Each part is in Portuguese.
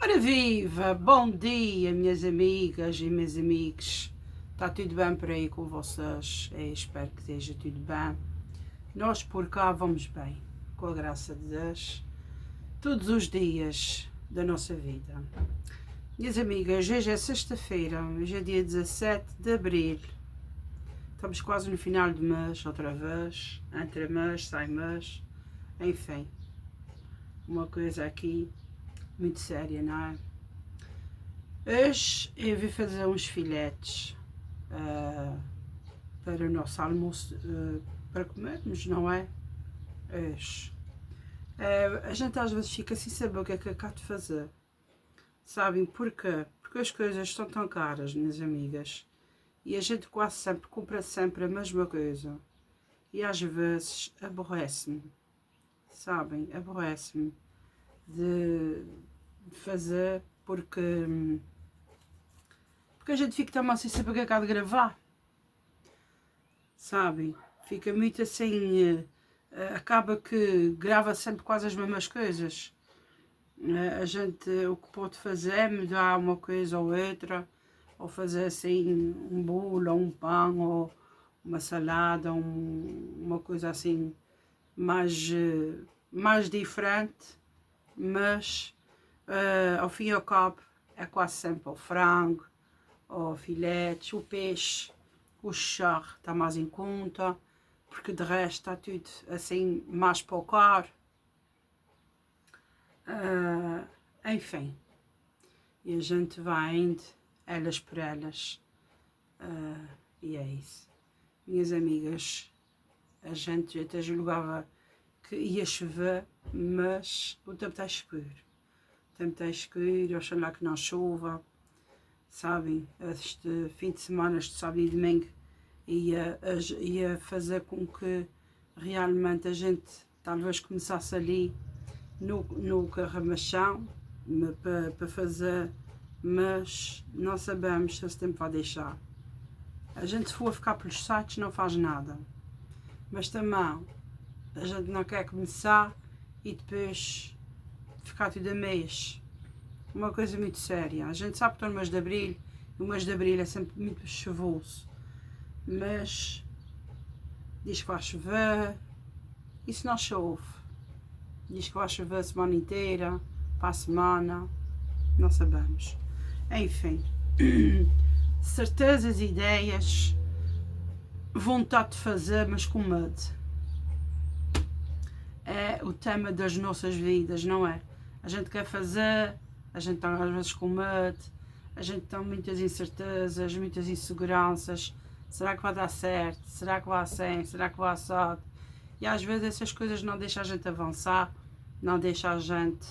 Ora viva, bom dia minhas amigas e meus amigos. Está tudo bem por aí com vocês? Espero que esteja tudo bem. Nós por cá vamos bem, com a graça de Deus, todos os dias da nossa vida. Minhas amigas, hoje é sexta-feira, hoje é dia 17 de abril. Estamos quase no final do mês, outra vez, entre mês, sai mês, enfim. Uma coisa aqui muito séria, não é? Hoje eu vim fazer uns filetes para o nosso almoço, para comermos, não é? Hoje. A gente às vezes fica sem saber o que é que acaba de fazer. Sabem porquê? Porque as coisas estão tão caras, minhas amigas. E a gente quase sempre compra sempre a mesma coisa. E às vezes aborrece-me. Sabem? Aborrece-me de fazer porque a gente fica também sem saber o que é que há de gravar, sabem? Fica muito assim, acaba que grava sempre quase as mesmas coisas. A gente o que pode fazer é mudar uma coisa ou outra, ou fazer assim um bolo, ou um pão, ou uma salada, uma coisa assim mais diferente, mas ao fim e ao cabo é quase sempre o frango, ou filetes, o peixe, o charro está mais em conta, porque de resto está tudo assim mais para o caro. Enfim, e a gente vai indo, elas por elas, e é isso. Minhas amigas, a gente até julgava que ia chover, mas o tempo está escuro. O tempo está escuro, oxalá que não chova. Sabem, este fim de semana, este sábado e domingo, ia fazer com que realmente a gente talvez começasse ali no Carramachão para fazer, mas não sabemos se esse tempo vai deixar. A gente se for ficar pelos sites não faz nada, mas também a gente não quer começar e depois ficar tudo a mês. Uma coisa muito séria. A gente sabe que está no mês de Abril, e o mês de Abril é sempre muito chuvoso, mas diz que vai chover, e se não chove? Diz que vai chover a semana inteira, para a semana, não sabemos. Enfim, certezas, ideias, vontade de fazer, mas com medo. É o tema das nossas vidas, não é? A gente quer fazer, a gente está às vezes com medo, a gente tem muitas incertezas, muitas inseguranças. Será que vai dar certo? Será que vai assim? Será que vai assado? E às vezes essas coisas não deixam a gente avançar, não deixam a gente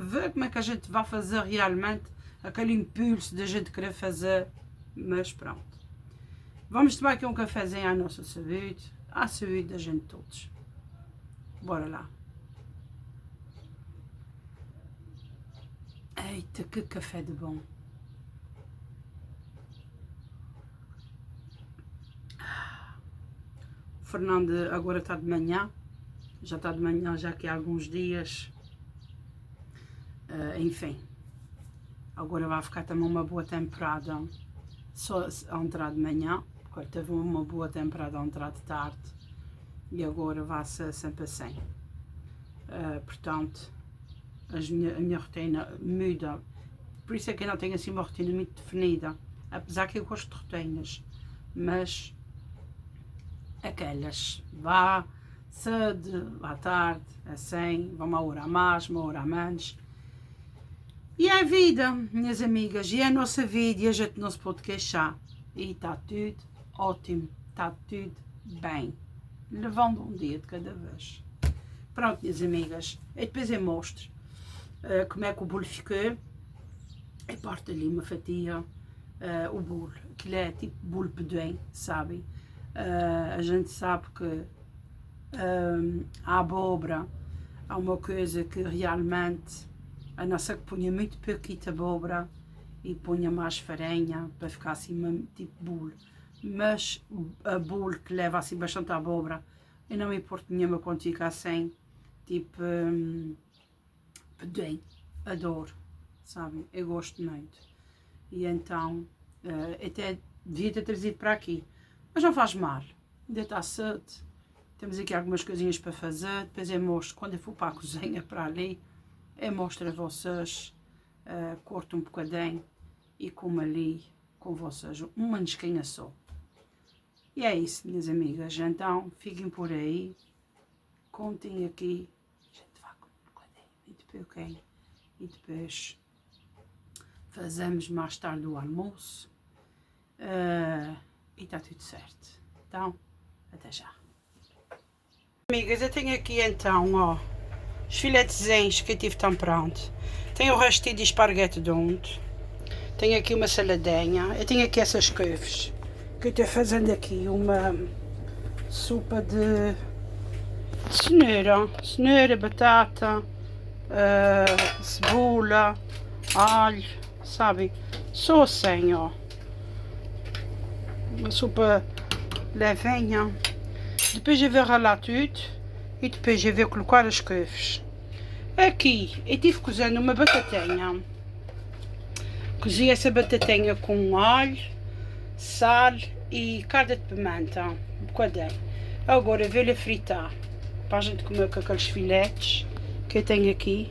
ver como é que a gente vai fazer realmente, aquele impulso de a gente querer fazer. Mas pronto. Vamos tomar aqui um cafezinho à nossa saúde, à saúde da gente todos. Bora lá. Eita, que café de bom. O Fernando agora está de manhã. Já está de manhã já aqui há alguns dias. Enfim. Agora vai ficar também uma boa temporada só a entrar de manhã. Porque teve uma boa temporada a entrar de tarde. E agora vai ser sempre assim. Portanto, a minha rotina muda. Por isso é que eu não tenho assim uma rotina muito definida. Apesar que eu gosto de rotinas. Mas aquelas, vá cedo, à tarde, assim, vá uma hora a mais, uma hora a menos. E é a vida, minhas amigas, e é a nossa vida, e a gente não se pode queixar. E está tudo ótimo, está tudo bem. Levando um dia de cada vez. Pronto, minhas amigas, e depois eu mostro como é que o bolo ficou. Eu parto ali uma fatia, o bolo, aquilo é tipo bolo peduim, sabem? A gente sabe que a abóbora há uma coisa que realmente a nossa que punha muito pouquinho abóbora e punha mais farinha para ficar assim tipo bolo, mas a bolo que leva assim bastante abóbora eu não me importo nenhuma quando fica assim tipo bem, adoro, sabem? Eu gosto muito. E então, até devia ter trazido para aqui. Mas não faz mal, ainda está cedo. Temos aqui algumas coisinhas para fazer. Depois eu mostro, quando eu for para a cozinha, para ali, eu mostro a vocês, corto um bocadinho e como ali com vocês, uma nesquinha só. E é isso, minhas amigas. Então, fiquem por aí. Contem aqui. A gente vai com um bocadinho e depois quem? E depois fazemos mais tarde o almoço. E está tudo certo. Então, até já. Amigas, eu tenho aqui então, ó, os filetezinhos que eu tive tão pronto. Tenho o restinho de esparguete de ontem. Tenho aqui uma saladinha. Eu tenho aqui essas couves. Que eu estou fazendo aqui uma sopa de cenoura, batata, cebola, alho, sabe? Só assim, ó. Uma sopa levinha. Depois eu vou ralar tudo e depois eu vou colocar as couves. Aqui eu tive cozendo uma batatinha. Cozi essa batatinha com alho, sal e calda de pimenta, um bocadinho. Agora vou-lhe fritar para a gente comer com aqueles filetes que eu tenho aqui.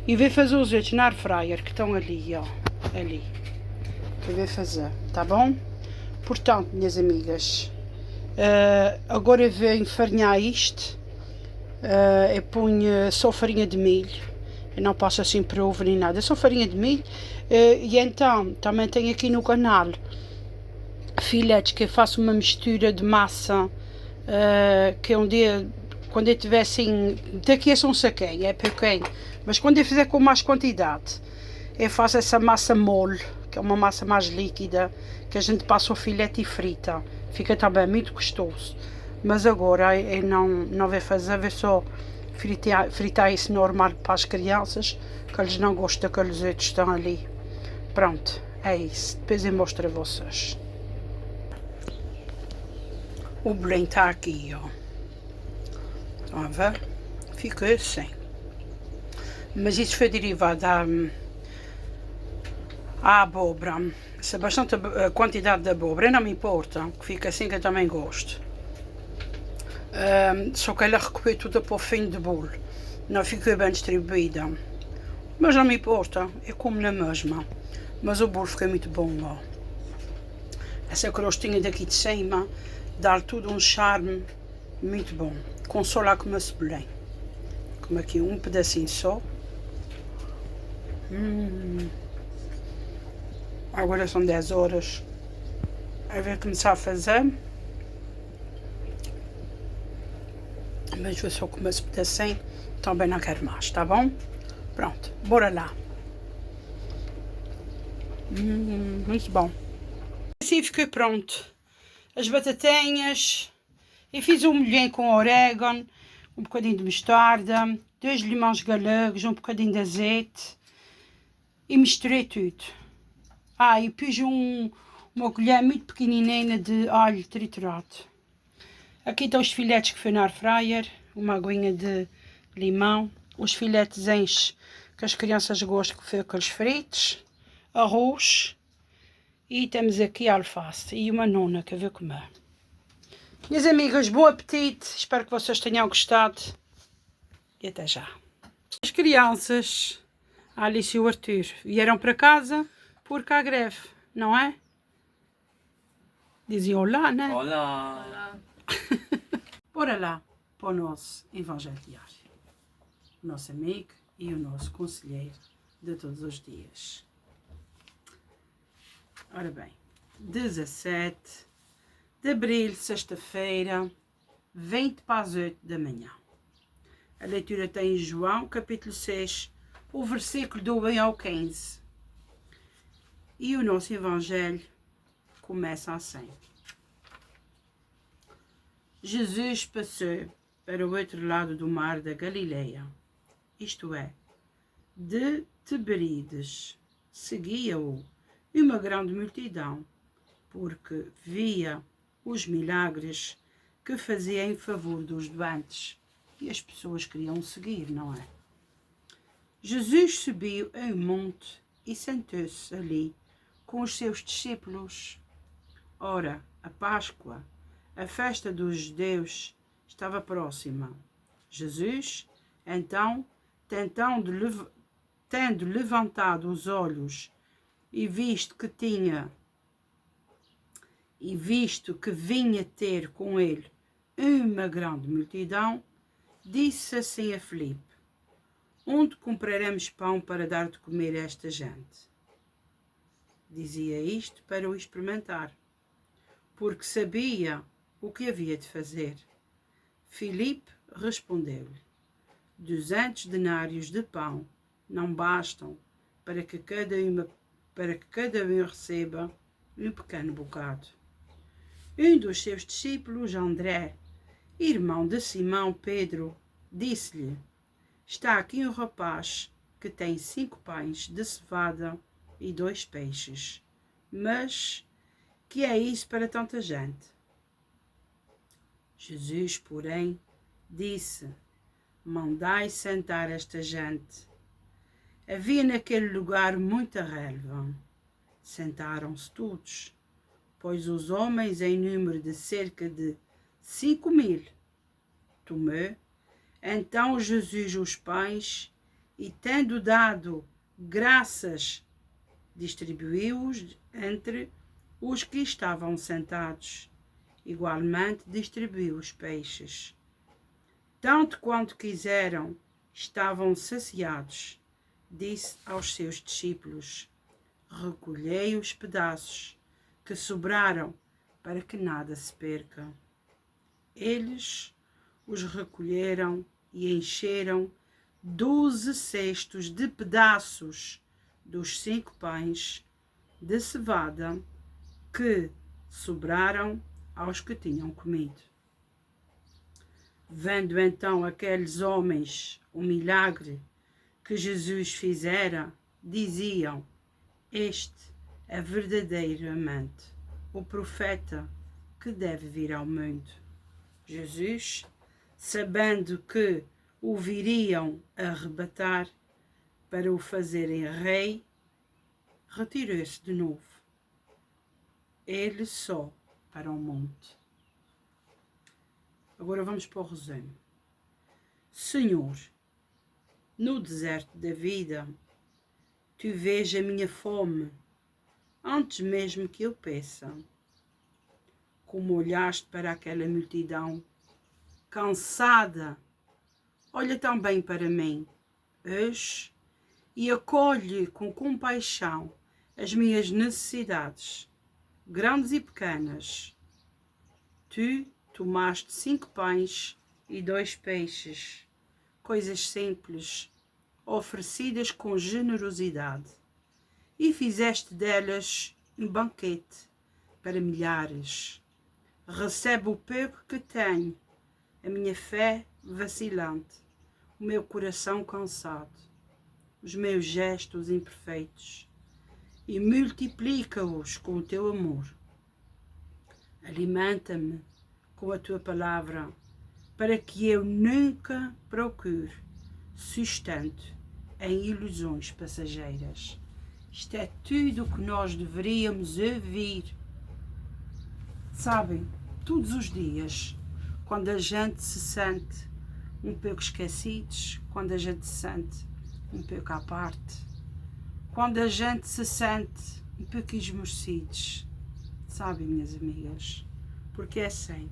E vou fazer os outros na air fryer que estão ali, ó. Ali. Que eu vou fazer, tá bom? Portanto, minhas amigas, agora eu vou enfarinhar isto. Eu ponho só farinha de milho. Eu não passo assim para ovo nem nada. É só farinha de milho. E então, também tenho aqui no canal filetes que eu faço uma mistura de massa. Que um dia, quando eu tiver assim, daqui é só um saquinho, é pequeno. Mas quando eu fizer com mais quantidade, eu faço essa massa mole, que é uma massa mais líquida, que a gente passa o filete e frita. Fica também muito gostoso. Mas agora eu não vou fazer, vou só fritar isso normal para as crianças, que eles não gostam daqueles outros que estão ali. Pronto, é isso. Depois eu mostro a vocês. O bolinho está aqui, ó. Estão a ver? Ficou assim. Mas isso foi derivado à abóbora. Se é bastante a quantidade de abóbora, não me importa, que fica assim que eu também gosto. Só que ela recolheu tudo para o fim do bolo. Não ficou bem distribuída. Mas não me importa, eu como na mesma. Mas o bolo ficou muito bom, ó. Essa crostinha daqui de cima dá tudo um charme muito bom. Com só lá como cebolinha. Como aqui um pedacinho só. Agora são 10 horas. Eu vou começar a fazer. Mas vou só comer esse pedacinho. Também não quero mais, tá bom? Pronto, bora lá. Muito bom. Assim ficou pronto. As batatinhas. Eu fiz um molhinho com orégano, um bocadinho de mostarda, 2 limões galegos, um bocadinho de azeite. E misturei tudo. E pus uma colher muito pequenininha de alho triturado. Aqui estão os filetes que foi na air fryer, uma aguinha de limão, os filetezinhos que as crianças gostam, que foi aqueles fritos, arroz e temos aqui alface e uma nona que eu vou comer. Minhas amigas, bom apetite, espero que vocês tenham gostado e até já. As crianças, a Alice e o Arthur, vieram para casa porque há greve, não é? Dizem olá, né? Olá! Olá. Bora lá para o nosso Evangelho Diário. O nosso amigo e o nosso conselheiro de todos os dias. Ora bem, 17 de abril, sexta-feira, 20 para as 8 da manhã. A leitura tem em João, capítulo 6, o versículo do 1 ao 15. E o nosso Evangelho começa assim. Jesus passou para o outro lado do mar da Galileia, isto é, de Tiberíades. Seguia-o uma grande multidão, porque via os milagres que fazia em favor dos doentes. E as pessoas queriam seguir, não é? Jesus subiu a um monte e sentou-se ali com os seus discípulos. Ora, a Páscoa, a festa dos judeus, estava próxima. Jesus, então, tendo levantado os olhos e visto que vinha ter com ele uma grande multidão, disse assim a Filipe: onde compraremos pão para dar de comer a esta gente? Dizia isto para o experimentar, porque sabia o que havia de fazer. Filipe respondeu-lhe: 200 denários de pão não bastam para que cada um receba um pequeno bocado. Um dos seus discípulos, André, irmão de Simão Pedro, disse-lhe: está aqui um rapaz que tem 5 pães de cevada e 2 peixes. Mas que é isso para tanta gente? Jesus, porém, disse: mandai sentar esta gente. Havia naquele lugar muita relva. Sentaram-se todos, pois os homens em número de cerca de 5.000. Tomou então Jesus os pães e, tendo dado graças, distribuiu-os entre os que estavam sentados. Igualmente distribuiu os peixes. Tanto quanto quiseram, estavam saciados. Disse aos seus discípulos: recolhei os pedaços que sobraram, para que nada se perca. Eles os recolheram e encheram 12 cestos de pedaços dos 5 pães de cevada que sobraram aos que tinham comido. Vendo então aqueles homens o milagre que Jesus fizera, diziam: este é verdadeiramente o profeta que deve vir ao mundo. Jesus, sabendo que o viriam arrebatar para o fazerem rei, retirou-se de novo, ele só, para o monte. Agora vamos para o resumo. Senhor, no deserto da vida, tu vês a minha fome, antes mesmo que eu peça. Como olhaste para aquela multidão, cansada, olha também para mim, hoje, e acolhe com compaixão as minhas necessidades, grandes e pequenas. Tu tomaste 5 pães e 2 peixes, coisas simples, oferecidas com generosidade, e fizeste delas um banquete para milhares. Recebe o pouco que tenho, a minha fé vacilante, o meu coração cansado, os meus gestos imperfeitos, e multiplica-os com o teu amor. Alimenta-me com a tua palavra, para que eu nunca procure sustento em ilusões passageiras. Isto é tudo o que nós deveríamos ouvir. Sabem, todos os dias, quando a gente se sente um pouco esquecidos, quando a gente se sente um pouco à parte, quando a gente se sente um pouco esmorecidos, sabem, minhas amigas, porque é assim.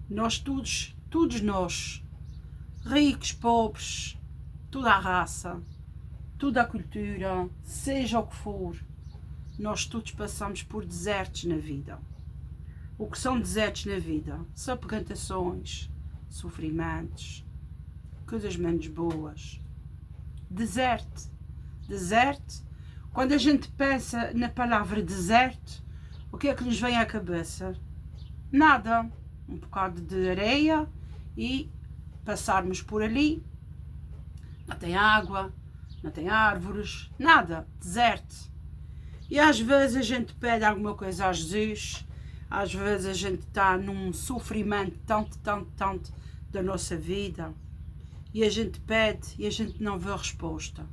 Nós todos nós, ricos, pobres, toda a raça, toda a cultura, seja o que for, nós todos passamos por desertos na vida. O que são desertos na vida? São pegantações, sofrimentos, coisas menos boas. Deserto. Quando a gente pensa na palavra deserto, o que é que nos vem à cabeça? Nada. Um bocado de areia e passarmos por ali. Não tem água, não tem árvores, nada. Deserto. E às vezes a gente pede alguma coisa a Jesus. Às vezes a gente está num sofrimento tanto da nossa vida E a gente pede e a gente não vê a resposta.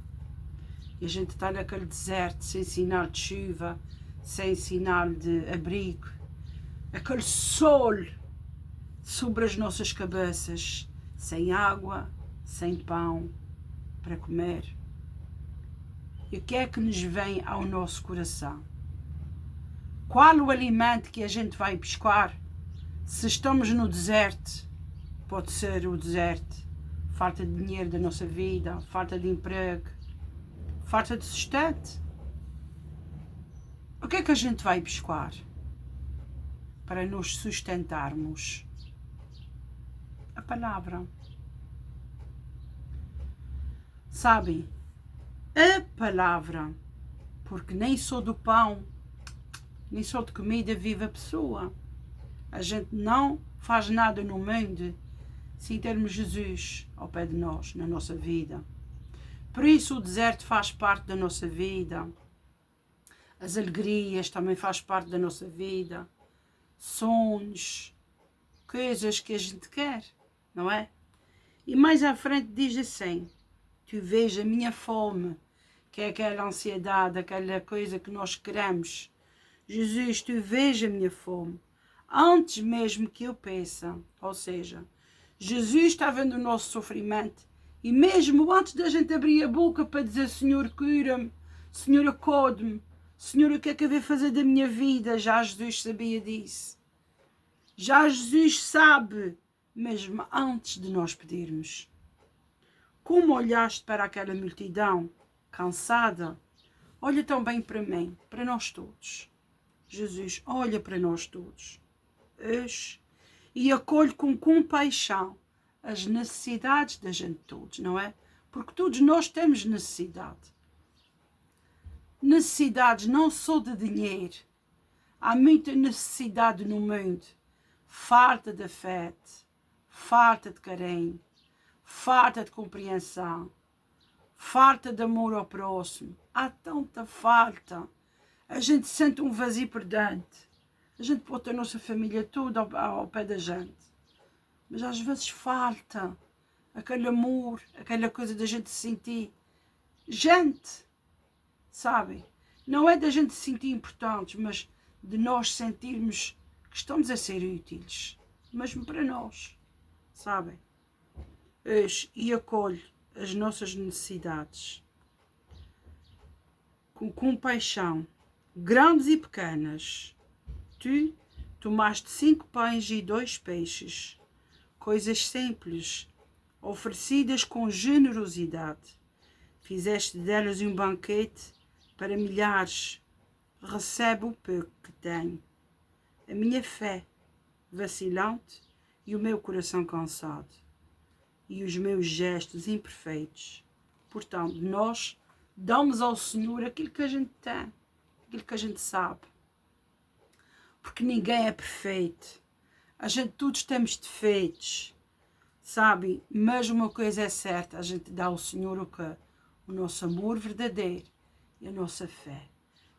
E a gente está naquele deserto sem sinal de chuva, sem sinal de abrigo. Aquele sol sobre as nossas cabeças, sem água, sem pão para comer. E o que é que nos vem ao nosso coração? Qual o alimento que a gente vai buscar? Se estamos no deserto, pode ser o deserto, falta de dinheiro da nossa vida, falta de emprego, falta de sustento. O que é que a gente vai buscar para nos sustentarmos? A palavra. Sabem, a palavra, porque nem só do pão, nem só de comida vive a pessoa. A gente não faz nada no mundo sem termos Jesus ao pé de nós, na nossa vida. Por isso o deserto faz parte da nossa vida. As alegrias também faz parte da nossa vida. Sonhos, coisas que a gente quer, não é? E mais à frente diz assim: tu vês a minha fome, que é aquela ansiedade, aquela coisa que nós queremos. Jesus, tu vês a minha fome, antes mesmo que eu peça. Ou seja, Jesus está vendo o nosso sofrimento e mesmo antes da gente abrir a boca para dizer Senhor, cura-me, Senhor, acode-me, Senhor, o que é que eu vou fazer da minha vida? Já Jesus sabia disso. Já Jesus sabe, mesmo antes de nós pedirmos. Como olhaste para aquela multidão cansada? Olha também para mim, para nós todos. Jesus olha para nós todos e acolhe com compaixão as necessidades da gente todos, não é? Porque todos nós temos necessidade. Necessidades não só de dinheiro. Há muita necessidade no mundo. Falta de afeto, falta de carinho, falta de compreensão, falta de amor ao próximo. Há tanta falta. A gente sente um vazio por dentro. A gente pode ter a nossa família toda ao pé da gente. Mas às vezes falta aquele amor, aquela coisa da gente se sentir gente, sabe? Não é da gente se sentir importantes, mas de nós sentirmos que estamos a ser úteis, mesmo para nós, sabem? E acolhe as nossas necessidades com compaixão, grandes e pequenas. Tu tomaste 5 pães e 2 peixes, coisas simples, oferecidas com generosidade. Fizeste delas um banquete para milhares. Recebe o pouco que tenho. A minha fé vacilante e o meu coração cansado e os meus gestos imperfeitos. Portanto, nós damos ao Senhor aquilo que a gente tem, aquilo que a gente sabe. Porque ninguém é perfeito. A gente todos temos defeitos, sabe? Mas uma coisa é certa, a gente dá ao Senhor o quê? O nosso amor verdadeiro e a nossa fé.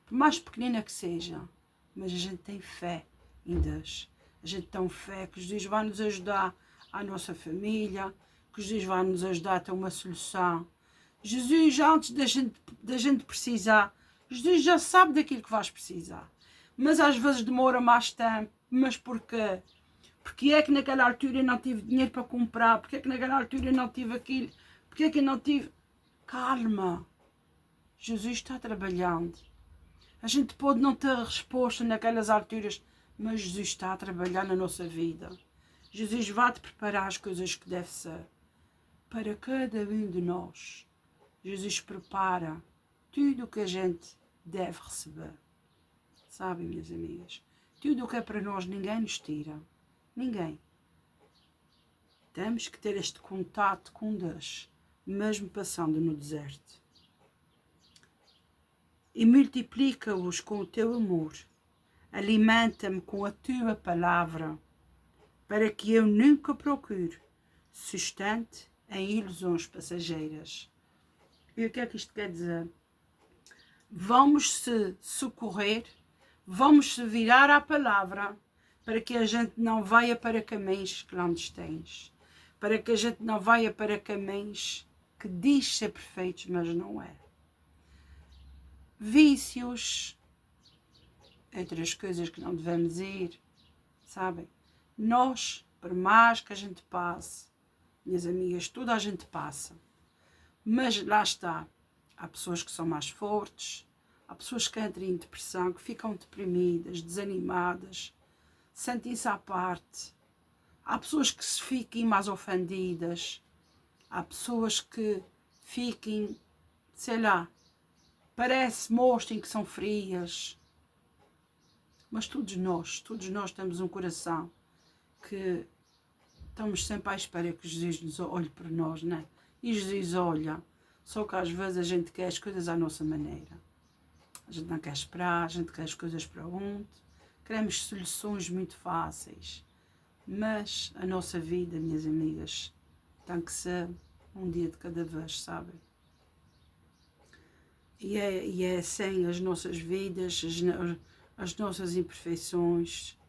Por mais pequenina que seja, mas a gente tem fé em Deus. A gente tem fé que Jesus vai nos ajudar à nossa família, que Jesus vai nos ajudar a ter uma solução. Jesus, antes da gente precisar, Jesus já sabe daquilo que vais precisar. Mas às vezes demora mais tempo. Mas porquê? Porque é que naquela altura eu não tive dinheiro para comprar? Porque é que naquela altura eu não tive aquilo? Porque é que eu não tive... Calma. Jesus está trabalhando. A gente pode não ter resposta naquelas alturas, mas Jesus está a trabalhar na nossa vida. Jesus vai te preparar as coisas que deve ser. Para cada um de nós. Jesus prepara tudo o que a gente deve receber. Sabem, minhas amigas? Tudo o que é para nós, ninguém nos tira. Ninguém. Temos que ter este contato com Deus, mesmo passando no deserto. E multiplica-os com o teu amor. Alimenta-me com a tua palavra, para que eu nunca procure sustento em ilusões passageiras. E o que é que isto quer dizer? Vamos se socorrer, vamos se virar à palavra, para que a gente não vá para caminhos clandestinos, para que a gente não vá para caminhos que diz ser perfeitos, mas não é. Vícios, entre as coisas que não devemos ir, sabem? Nós, por mais que a gente passe, minhas amigas, toda a gente passa, mas lá está, há pessoas que são mais fortes, há pessoas que entram em depressão, que ficam deprimidas, desanimadas, sentem-se à parte, há pessoas que se fiquem mais ofendidas, há pessoas que fiquem, sei lá, mostrem que são frias, mas todos nós temos um coração que estamos sempre à espera que Jesus nos olhe por nós, né? E Jesus olha, só que às vezes a gente quer as coisas à nossa maneira. A gente não quer esperar, a gente quer as coisas para ontem, queremos soluções muito fáceis. Mas a nossa vida, minhas amigas, tem que ser um dia de cada vez, sabem? E é assim as nossas vidas, as nossas imperfeições,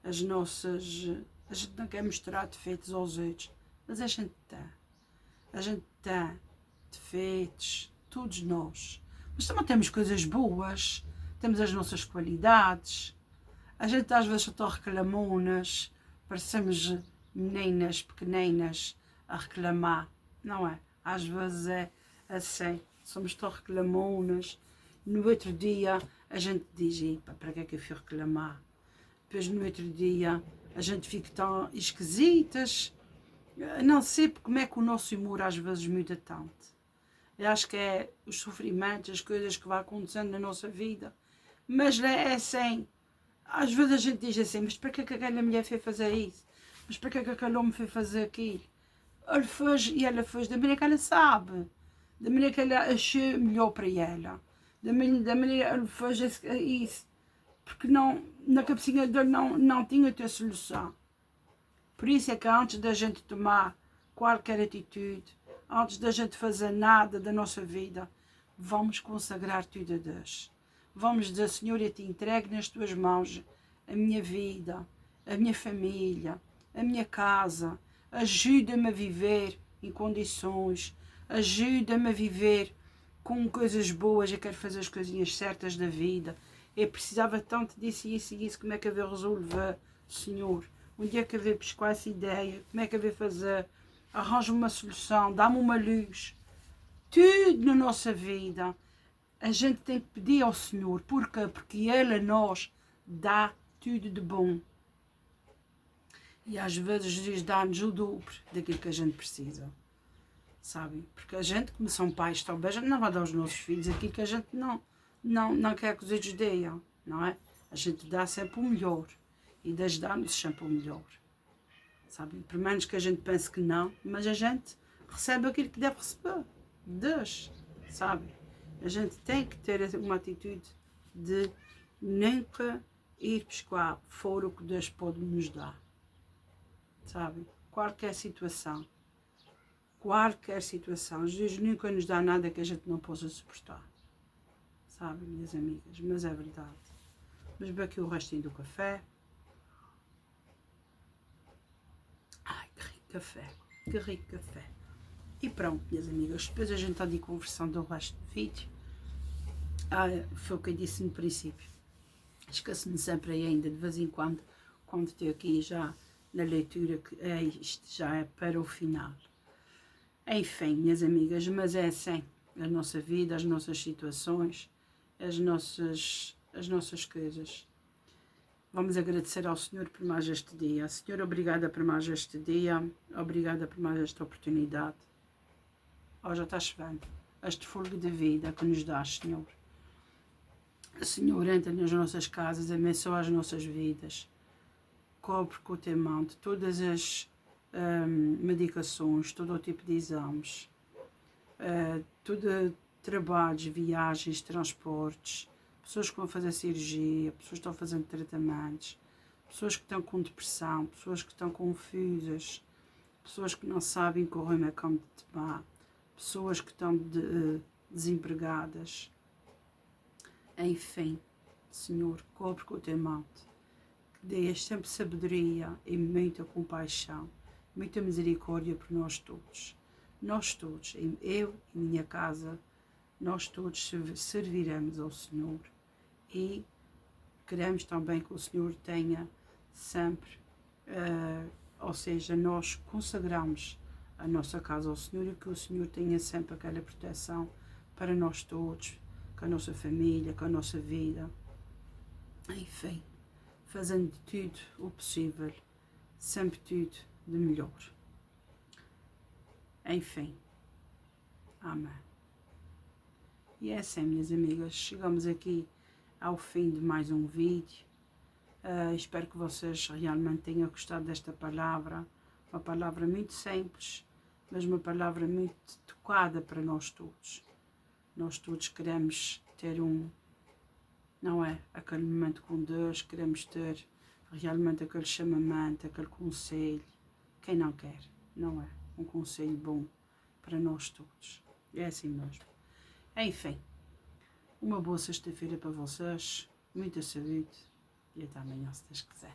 a gente não quer mostrar defeitos aos outros, mas a gente tem. A gente tem defeitos, todos nós. Mas também temos coisas boas, temos as nossas qualidades. A gente às vezes está reclamonas, parecemos meninas pequeninas a reclamar, não é? Às vezes é assim, somos tão reclamonas. No outro dia a gente diz, para que é que eu fui reclamar? Depois no outro dia a gente fica tão esquisitas. Não sei como é que o nosso humor às vezes muda tanto. Eu acho que é os sofrimentos, as coisas que vão acontecendo na nossa vida. Mas é assim, às vezes a gente diz assim, mas para que aquela mulher foi fazer isso? Mas para que aquele homem foi fazer aquilo? Ele fez e ela fez da maneira que ela sabe, da maneira que ela achou melhor para ela, da maneira que ele fez isso, porque não, na cabecinha dele não tinha outra solução. Por isso é que antes da gente tomar qualquer atitude, antes da gente fazer nada da nossa vida, vamos consagrar tudo a Deus. Vamos dizer, Senhor, eu te entrego nas tuas mãos a minha vida, a minha família, a minha casa. Ajuda-me a viver em condições, ajuda-me a viver com coisas boas. Eu quero fazer as coisinhas certas da vida. Eu precisava tanto disso e isso e isso. Como é que eu vou resolver, Senhor? Onde é que eu vou buscar essa ideia? Como é que eu vou fazer? Arranja-me uma solução, dá-me uma luz. Tudo na nossa vida a gente tem que pedir ao Senhor. Porquê? Porque Ele a nós dá tudo de bom. E às vezes Jesus dá-nos o dobro daquilo que a gente precisa. Sabem? Porque a gente, como são pais, talvez a gente não vai dar aos nossos filhos aquilo que a gente não quer que os outros deem, não é? A gente dá sempre o melhor. E Deus dá-nos sempre o melhor. Sabem? Por menos que a gente pense que não, mas a gente recebe aquilo que deve receber. Deus, sabe? A gente tem que ter uma atitude de nunca ir buscar fora o que Deus pode nos dar. Sabe? Qualquer situação. Jesus nunca nos dá nada que a gente não possa suportar. Sabe, minhas amigas? Mas é verdade. Mas bebe aqui o restinho do café. Ai, que rico café. Que rico café. E pronto, minhas amigas. Depois a gente está de conversão do resto do vídeo. Foi o que eu disse no princípio. Esqueço-me sempre ainda, de vez em quando estou aqui já na leitura, que isto já é para o final. Enfim, minhas amigas, mas é assim, a nossa vida, as nossas situações, as nossas coisas. Vamos agradecer ao Senhor por mais este dia. Senhor, obrigada por mais este dia, obrigada por mais esta oportunidade. Já está chovendo. Este fôlego de vida que nos dás, Senhor. Senhor, entra nas nossas casas, abençoa as nossas vidas. Cobre com o teu manto todas as medicações, todo o tipo de exames, todo trabalhos, viagens, transportes, pessoas que vão fazer cirurgia, pessoas que estão fazendo tratamentos, pessoas que estão com depressão, pessoas que estão confusas, pessoas que não sabem que o rumo é como de tomar, pessoas que estão desempregadas. Enfim, Senhor, cobre com o teu manto, que dês sempre sabedoria e muita compaixão muita misericórdia por nós todos. Nós todos, eu e minha casa, nós todos serviremos ao Senhor e queremos também que o Senhor tenha sempre, ou seja, nós consagramos a nossa casa ao Senhor e que o Senhor tenha sempre aquela proteção para nós todos, com a nossa família, com a nossa vida, enfim, fazendo tudo o possível, sempre tudo de melhor. Enfim, amém. E é assim, minhas amigas, chegamos aqui ao fim de mais um vídeo. Espero que vocês realmente tenham gostado desta palavra, uma palavra muito simples, mas uma palavra muito tocada para nós todos. Nós todos queremos ter não é, aquele momento com Deus, queremos ter realmente aquele chamamento, aquele conselho. Quem não quer, não é? Um conselho bom para nós todos. É assim mesmo. Enfim, uma boa sexta-feira para vocês, muita saúde e até amanhã, se Deus quiser.